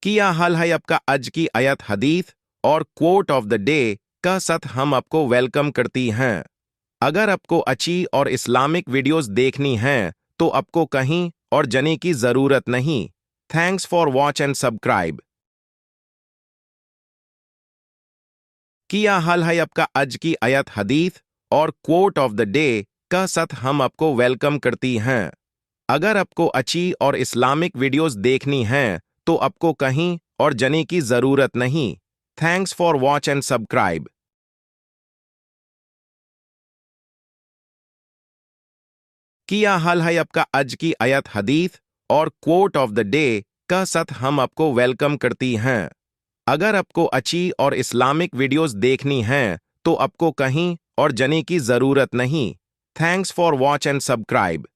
किया हाल है आपका आज की आयत हदीस और कोट ऑफ द डे का साथ हम आपको वेलकम करती हैं। अगर आपको अच्छी और इस्लामिक वीडियोस देखनी हैं तो आपको कहीं और जाने की जरूरत नहीं। Thanks for watch and subscribe. किया हाल है आपका आज की आयत हदीस और कोट ऑफ द डे का साथ हम आपको वेलकम करती हैं। अगर आपको अच्छी और इस्लामिक वीडियोस देखनी हैं तो आपको कहीं और जाने की जरूरत नहीं। Thanks for watch and subscribe. किया हाल है आपका आज की आयत हदीस और कोट ऑफ द डे का साथ हम आपको वेलकम करती हैं। अगर आपको अच्छी और इस्लामिक वीडियोस देखनी हैं तो आपको कहीं और जाने की जरूरत नहीं। Thanks for watch and subscribe.